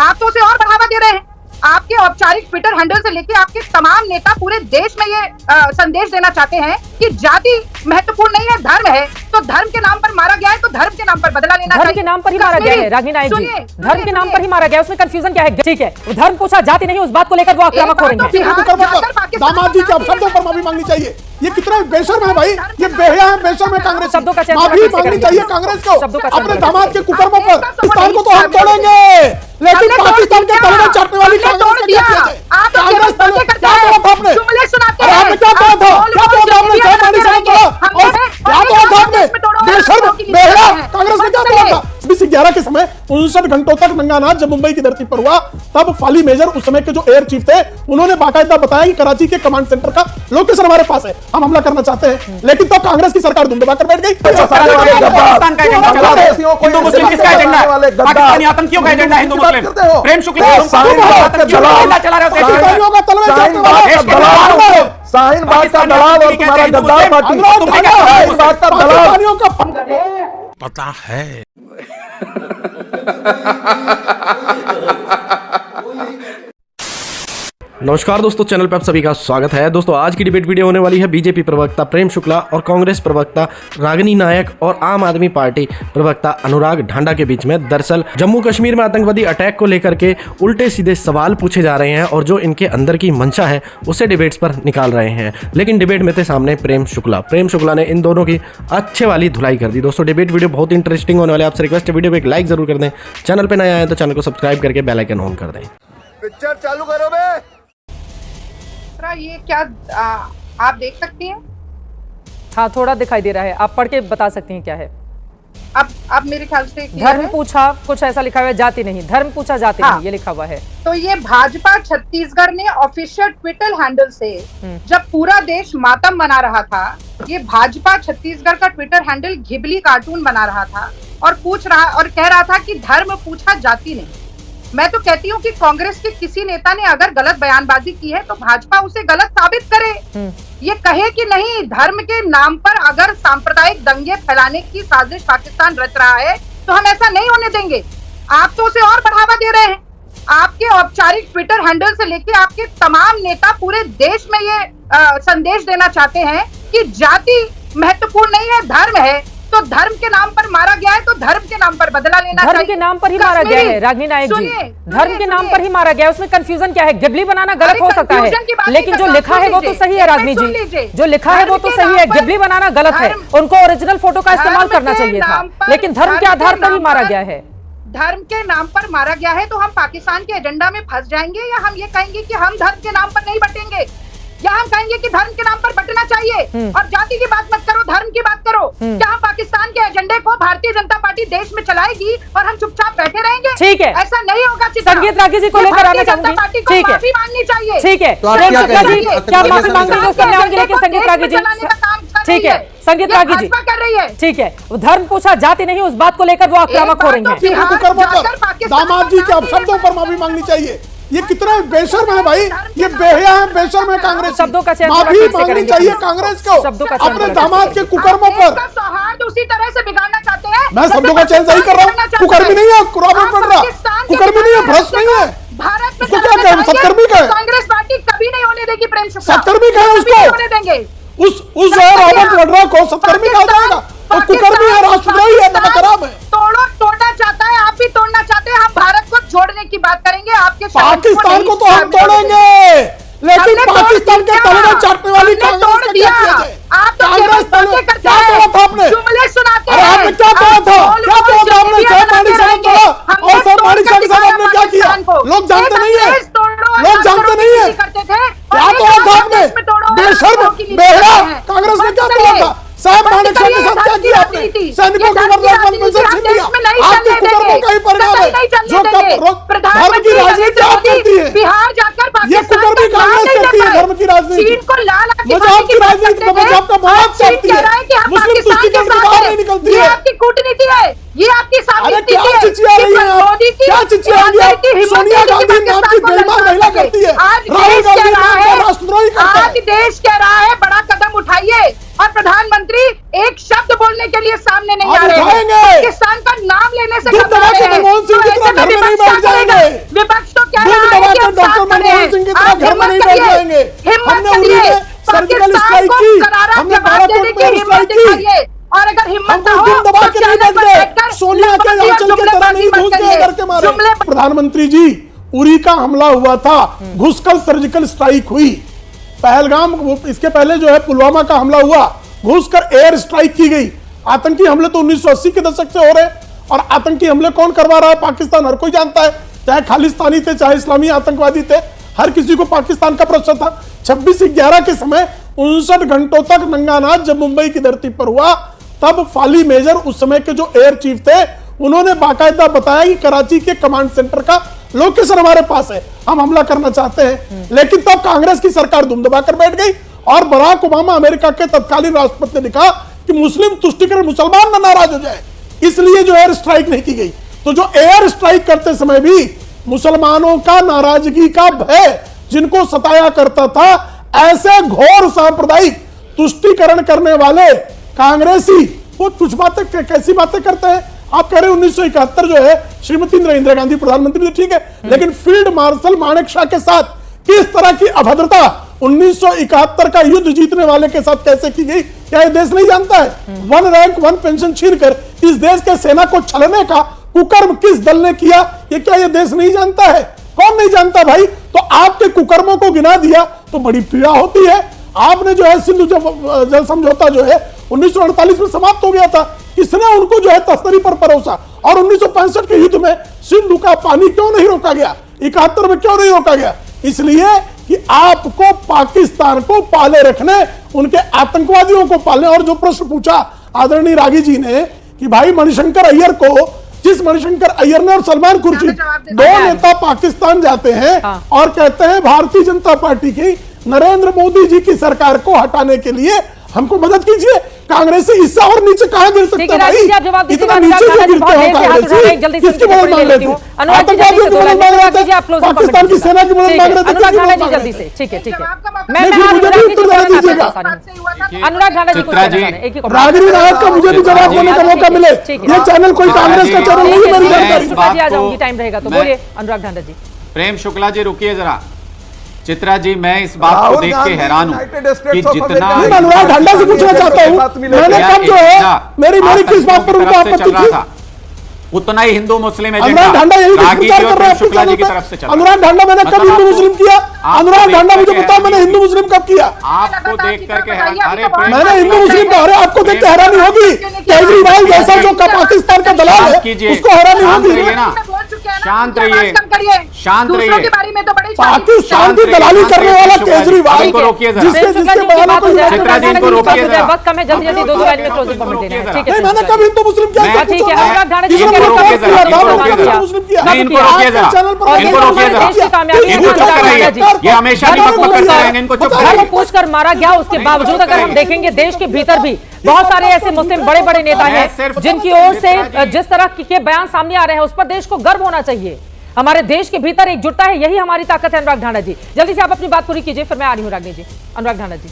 आप तो उसे और बढ़ावा दे रहे हैं। आपके औपचारिक ट्विटर हैंडल से लेके आपके तमाम नेता पूरे देश में ये संदेश देना चाहते हैं कि जाति महत्वपूर्ण नहीं है, धर्म है। तो धर्म के नाम पर मारा गया है तो धर्म के नाम पर बदला लेना चाहिए। धर्म के नाम पर ही मारा गया है रागिनी नायक जी, धर्म के नाम पर ही मारा गया, उसमें कंफ्यूजन क्या है? ठीक है, धर्म पूछा जाति नहीं, उस बात को लेकर वो आक्रामक हो रही है। दामाद जी के अपशब्दों पर माफी मांगनी चाहिए। ये कितना बेशर्म है भाई, ये बेहया है, बेशर्म है कांग्रेस। शब्दों का चयन माफी मांगनी चाहिए कांग्रेस को अपने दामाद के कुकर्मों पर। पाकिस्तान को तो हम तोड़ेंगे, लेकिन पाकिस्तान के तलवे चाटने वाली कांग्रेस का क्या किया है? कांग्रेस क्या बोला था आपने? अरे आपने क्या बोला था? क्या बोला था आपने? क्या मानी समझ बोला? और क्या बोला था आपने? बेशर्म बेहया कांग्रेस ने क्या बोला था? 11 के समय 59 घंटों तक नंगानाच जब मुंबई की धरती पर हुआ, तब फाली मेजर उस समय के जो एयर चीफ थे उन्होंने बाकायदा बताया कि कराची के कमांड सेंटर का लोकेशन हमारे पास है, हम हमला करना चाहते हैं। लेकिन तो कांग्रेस की सरकार धुंध दबाकर बैठ गई। पाकिस्तान का एजेंडा चला रहे हो, हिंदू मुस्लिम किसका एजेंडा है? पाकिस्तानी आतंकियों का एजेंडा हिंदू मुस्लिम। प्रेम शुक्ला चला रहे हो, शाहीन बाग का दलाल और तुम्हारा गद्दार पार्टी पता है। नमस्कार दोस्तों, चैनल पर आप सभी का स्वागत है। दोस्तों आज की डिबेट वीडियो होने वाली है बीजेपी प्रवक्ता प्रेम शुक्ला और कांग्रेस प्रवक्ता रागिनी नायक और आम आदमी पार्टी प्रवक्ता अनुराग ढांडा के बीच में। दरअसल जम्मू कश्मीर में आतंकवादी अटैक को लेकर के उल्टे सीधे सवाल पूछे जा रहे हैं और जो इनके अंदर की मंशा है उसे डिबेट्स पर निकाल रहे हैं। लेकिन डिबेट में थे सामने प्रेम शुक्ला ने इन दोनों की अच्छे वाली धुलाई कर दी। दोस्तों डिबेट वीडियो बहुत इंटरेस्टिंग होने वाले, आपसे रिक्वेस्ट है वीडियो को एक लाइक जरूर कर दें। चैनल पर नए आए तो चैनल को सब्सक्राइब करके बेल आइकन ऑन कर दें। पिक्चर चालू करो बे। ये क्या आप देख सकती हैं? हाँ, थोड़ा दिखाई दे रहा है, आप पढ़ के बता सकती हैं क्या है? अब मेरे ख्याल से धर्म पूछा, कुछ ऐसा लिखा हुआ है, जाति नहीं, धर्म पूछा जाति नहीं, ये लिखा हुआ है। तो ये भाजपा छत्तीसगढ़ ने ऑफिशियल ट्विटर हैंडल से जब पूरा देश मातम मना रहा था, ये भाजपा छत्तीसगढ़ का ट्विटर हैंडल घिबली कार्टून बना रहा था और कह रहा था कि धर्म पूछा जाति नहीं। मैं तो कहती हूँ कि कांग्रेस के किसी नेता ने अगर गलत बयानबाजी की है तो भाजपा उसे गलत साबित करे। ये कहे कि नहीं, धर्म के नाम पर अगर सांप्रदायिक दंगे फैलाने की साजिश पाकिस्तान रच रहा है तो हम ऐसा नहीं होने देंगे। आप तो उसे और बढ़ावा दे रहे हैं। आपके औपचारिक ट्विटर हैंडल से लेके आपके तमाम नेता पूरे देश में ये संदेश देना चाहते हैं कि जाति महत्वपूर्ण नहीं है, धर्म है। तो धर्म के नाम पर मारा गया है तो धर्म के नाम पर बदला लेना चाहिए। धर्म के नाम पर ही मारा गया है रागिनी नायक जी, धर्म के नाम पर ही मारा गया है, उसमें कंफ्यूजन क्या है? गिबली बनाना गलत हो सकता है, लेकिन जो लिखा है वो तो सही है रागिनी जी, जो लिखा है वो तो सही है। गिबली बनाना गलत है, उनको ओरिजिनल फोटो का इस्तेमाल करना चाहिए था, लेकिन धर्म के आधार पर ही मारा गया है। धर्म के नाम पर मारा गया है तो हम पाकिस्तान के एजेंडा में फंस जाएंगे, या हम ये कहेंगे कि हम धर्म के नाम पर नहीं बटेंगे, या हम कहेंगे कि धर्म के नाम पर बटना चाहिए और जाति की बात मत करो, धर्म की बात करो। क्या हम पाकिस्तान के एजेंडे को भारतीय जनता पार्टी देश में चलाएगी और हम चुपचाप बैठे रहेंगे? ठीक है, ऐसा नहीं होगा। संगीत रागी जी को लेकर आना चाहूंगी। ठीक है, माफी मांगनी चाहिए। ठीक है, प्रेम शुक्ला जी क्या माफी मांग रही है उसका मैं आऊंगी, लेकिन संगीत रागी जी ठीक है, संगीत रागी जी कर रही है। ठीक है, धर्म पूछा जाति नहीं, उस बात को लेकर वो आक्रामक हो रही है। दामाद जी के अपशब्दों पर माफी मांगनी चाहिए। ये कितना बेशर्म है भाई, ये बेहया है, बेशर्म है कांग्रेस। शब्दों का चयन माफी मांगनी चाहिए कांग्रेस को अपने दामाद के कुकर्मों पर। सौहार्द उसी तरह से बिगाड़ना चाहते हैं। मैं शब्दों का चयन सही कर रहा हूँ। कुकर्मी नहीं है, कुरान पढ़ रहा, कुकर्मी नहीं है, भ्रष्ट नहीं है। भारत में क्या कहें, सत्कर्मी का है। कांग्रेस पार्टी कभी नहीं होने देगी प्रेम शुक्ला, सत्कर्मी का है उसको होने देंगे। उस रॉबर्ट वड्रा को सत्कर्मी कहा जाएगा? वो कुकर्मी है, राष्ट्रद्रोही है, नमकराम है। तोड़ना चाहता है, आप भी तोड़ना चाहते हैं। हम भारत को छोड़ने की बात करेंगे, आपके पाकिस्तान को तो हम तोड़ेंगे, लेकिन पाकिस्तान के तलवे चाटने वाली कांग्रेस का क्या किया है? आप तो कांग्रेस तलवे क्या तोड़ा था आपने? जुमले सुनाते हैं। आपने क्या तोड़ा था? क्या तोड़ा था आपने? सब मानिक साहब तोड़ा और सब मानिक साहब आपने क्या किया? लोग जानते नहीं है, लोग जानते नहीं है। क्या तोड़ा था आपने? बेशर्म बेहया कांग्रेस ने क्या तोड़ा था? साहब मानिक साहब के साथ क्या किया आपने? सैनिकों की वर्दी मंजूर छीन लिया। आपके कुकर्मों का ही परिणाम है जो धर्म की राजनीति आप करती है। बिहार जाकर ये कुकर्मी कांग्रेस करती है, धर्म की राजनीति, मजाक की राजनीति, मजाक का मौत करती है, मुस्लिम तुष्टिकरण की बाहर नहीं निकलती है। आपकी कूटनीति है, ये आपकी अरे क्या चिचिया रही है आप? क्या चिचिया रही है? सोनिया गांधी नाम की बेईमान महिला करती है, राहुल गांधी नाम का राष्ट्रद्रोही करता है। आज देश कह रहा है बड़ा कदम उठाइए और प्रधानमंत्री एक शब्द बोलने के लिए सामने नहीं आ रहे हैं। पाकिस्तान का नाम लेने से मनमोहन सिंह की तरह घर में नहीं बैठ जाएंगे। सिंह की तरह घर में नहीं बैठ जाएंगे। हमने उरी में सर्जिकल स्ट्राइक की, हमने बालाकोट में स्ट्राइक की, और अगर हिम्मत हम दिल दबा के नहीं बैठ गए, सोनिया के आंचल के तरह नहीं घुस गए घर के मारे। प्रधानमंत्री जी, उरी का हमला हुआ था, घुसकर सर्जिकल स्ट्राइक हुई। पहलगाम, इसके पहले जो है पुलवामा का हमला हुआ, घुसकर एयर स्ट्राइक की गई। आतंकी हमले तो 1980 के दशक से हो रहे, और आतंकी हमले कौन करवा रहा है? पाकिस्तान। हर कोई जानता है, चाहे खालिस्तानी थे चाहे इस्लामी आतंकवादी थे, हर किसी को पाकिस्तान का प्रश्न था। 26/11 के समय 59 घंटों तक नंगानाच जब मुंबई की धरती पर हुआ, तब फाली मेजर उस समय के जो एयर चीफ थे, उन्होंने बाकायदा बताया कि कराची के कमांड सेंटर का लोकेशन हमारे पास है, हम हमला करना चाहते हैं। लेकिन तब कांग्रेस की सरकार दुम दबाकर बैठ गई, और बराक ओबामा अमेरिका के तत्कालीन राष्ट्रपति ने लिखा कि मुस्लिम तुष्टिकरण मुसलमान न नाराज हो जाए, इसलिए जो एयर स्ट्राइक नहीं की गई। तो जो एयर स्ट्राइक करते समय भी मुसलमानों का नाराजगी का भय जिनको सताया करता था, ऐसे घोर सांप्रदायिक तुष्टिकरण करने वाले कांग्रेसी वो कुछ बातें, कैसी बातें करते हैं? आप कह रहे हैं 1971 जो है श्रीमती इंदिरा गांधी प्रधानमंत्री थी, ठीक है, लेकिन फील्ड मार्शल मानेकशॉ के साथ किस तरह की अभद्रता 1971 का युद्ध जीतने वाले के साथ कैसे की गई, क्या यह देश नहीं जानता है? 1 रैंक 1 पेंशन छीनकर इस देश के सेना को छलने का कुकर्म किस दल ने किया, ये क्या यह देश नहीं जानता है? कौन नहीं जानता भाई? तो आपके कुकर्मों को गिना दिया तो बड़ी पीड़ा होती है। आपने जो है सिंधु जल समझौता जो है 1948 में समाप्त हो गया था, किसने उनको जो है तस्तरी पर परोसा? और 1965 के युद्ध में सिंधु का पानी क्यों नहीं रोका गया? 71 में क्यों नहीं रोका गया? इसलिए कि आपको पाकिस्तान को पाले रखने, उनके आतंकवादियों को पालने। और जो प्रश्न पूछा आदरणीय रागी जी ने कि भाई मणिशंकर अय्यर को, जिस मणिशंकर अय्यर ने और सलमान खुर्शीद, दो नेता पाकिस्तान जाते हैं और कहते हैं भारतीय जनता पार्टी की, नरेंद्र मोदी जी की सरकार को हटाने के लिए हमको मदद कीजिए। कांग्रेस से इससे और नीचे कहां गिर सकते हैं भाई? इतना नीचे जो गिरते हो कांग्रेस, किसकी मदद मांग रहे थे? आतंकवादियों की मदद मांग रहे थे, पाकिस्तान की सेना की मदद मांग रहे थे, किसकी मदद मांग रहे थे? ठीक है, ठीक है, मैं मुझे भी उत्तर देना दीजिएगा। अनुराग ढांडा जी, रागिनी नायक का मुझे भी जवाब देने का मौका मिले। ये चैनल कोई कांग्रेस का चैनल नहीं है, मेरी जानकारी। आ जाऊंगी, टाइम रहेगा तो बोलिए अनुराग ढांडा जी। प्रेम शुक्ला जी रुकिए जरा। चित्रा जी, मैं इस बात को देख के हैरान हूं कि जितना अनुराग ढांडा से पूछना चाहता हूं, मैंने कब जो है मेरी किस बात पर उनको आपत्ति थी? उतना ही हिंदू मुस्लिम अनुराग ढांडा यही विचार कर रहे हैं शुक्ला जी की तरफ से। अनुराग ढांडा मैंने कब हिंदू मुस्लिम किया? अनुराग ढांडा मुझे बताओ, मैंने हिंदू मुस्लिम कब किया? आपको देख करके मैंने हिंदू मुस्लिम का, अरे आपको देख के हैरानी होगी, केजरीवाल जैसा जो पाकिस्तान का दलाल है उसको हैरानी होगी। शांत रहिए, शांत रहिए। पाकिस्तान की दलाली करने वाला केजरीवाल, इनको रोकिए जरा। चित्रा जी, इनको रोकिए जरा। वक्त कम है, जल्दी जल्दी 2 लाइन में क्लोजिंग कमेंट देना है। ठीक है, मैंने कब हिंदू मुस्लिम किया? ठीक है, अनुराग ढांडा जी इनको रोकिए जरा, इनको रोकिए जरा, इनको चुप कराइए। ये हमेशा भी बकबक करते रहेंगे, इनको चुप कराइए। पूछकर मारा गया, उसके बावजूद अगर हम देखेंगे देश के भीतर भी बहुत सारे ऐसे मुस्लिम बड़े बड़े नेता हैं जिनकी ओर से जिस तरह के बयान सामने आ रहे हैं, उस पर देश को गर्व होना चाहिए। हमारे देश के भीतर एकजुटता है, यही हमारी ताकत है। अनुराग ढांडा जी, जल्दी से आप अपनी बात पूरी कीजिए, फिर मैं आ रही हूं रागिनी जी। अनुराग ढांडा जी,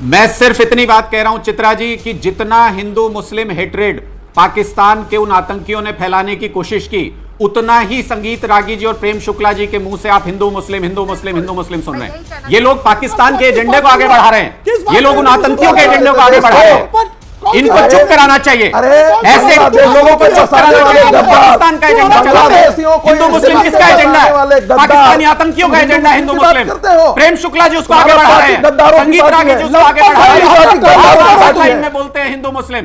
मैं सिर्फ इतनी बात कह रहा हूं चित्रा जी कि जितना हिंदू मुस्लिम हेट्रेड पाकिस्तान के उन आतंकियों ने फैलाने की कोशिश की, उतना ही संगीत रागी जी और प्रेम शुक्ला जी के मुंह से आप हिंदू मुस्लिम हिंदू मुस्लिम हिंदू मुस्लिम सुन रहे हैं। ये लोग पाकिस्तान के एजेंडे को आगे बढ़ा रहे हैं, ये लोग उन आतंकियों के एजेंडे को आगे बढ़ा रहे हैं। इनको चुप कराना चाहिए, ऐसे लोगों को चुप कराना चाहिए। पाकिस्तान का एजेंडा चला रहे हैं। हिंदू मुस्लिम किसका एजेंडा है? पाकिस्तानी आतंकियों का एजेंडा हिंदू मुस्लिम। प्रेम शुक्ला जी उसको आगे बढ़ा रहे हैं, संगीत रागी जी उसको आगे बढ़ा रहे हैं, में बोलते हैं हिंदू मुस्लिम।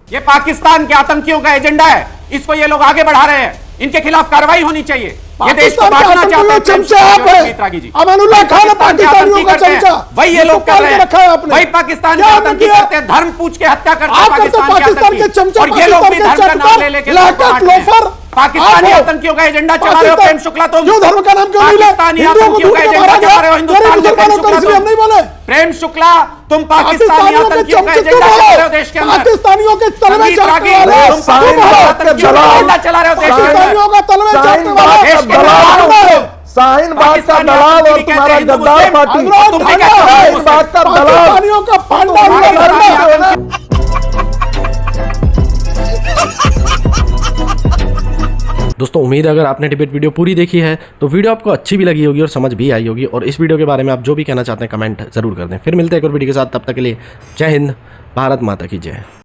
ये पाकिस्तान के आतंकियों का एजेंडा है, इसको ये लोग आगे बढ़ा रहे हैं। इनके खिलाफ कार्रवाई होनी चाहिए। ये देश को बांटना चाहते हैं। चमचा आप हैं, अमानुल्लाह खान पाकिस्तानियों का चमचा, वही ये लोग कर रहे हैं, वही पाकिस्तान के आतंकी करते हैं, धर्म पूछ के हत्या करते हैं पाकिस्तान के चमचा। और ये लोग भी धर्म का नाम ले लेके पाकिस्तानी आतंकियों का एजेंडा चला रहे हो। प्रेम शुक्ला, तुम क्यों धर्म का नाम क्यों नहीं ले? पाकिस्तानी आतंकियों का एजेंडा चला रहे हो हिंदुस्तान में। प्रेम शुक्ला, तुम पाकिस्तानी आतंकियों का एजेंडा चला रहे हो देश के अंदर। पाकिस्तानियों के तलवे चाटने वाले, चला रहे हो देश के पाकिस्तानियों का तलवे चाटने वाले, शाहीन बाग का दलाल और तुम्हारा गद्दार पार्टी, शाहीन बाग का दलाल, पाकिस्तानियों का पांडा। दोस्तों उम्मीद है अगर आपने डिबेट वीडियो पूरी देखी है तो वीडियो आपको अच्छी भी लगी होगी और समझ भी आई होगी, और इस वीडियो के बारे में आप जो भी कहना चाहते हैं कमेंट जरूर कर दें। फिर मिलते हैं एक और वीडियो के साथ, तब तक के लिए जय हिंद, भारत माता की जय।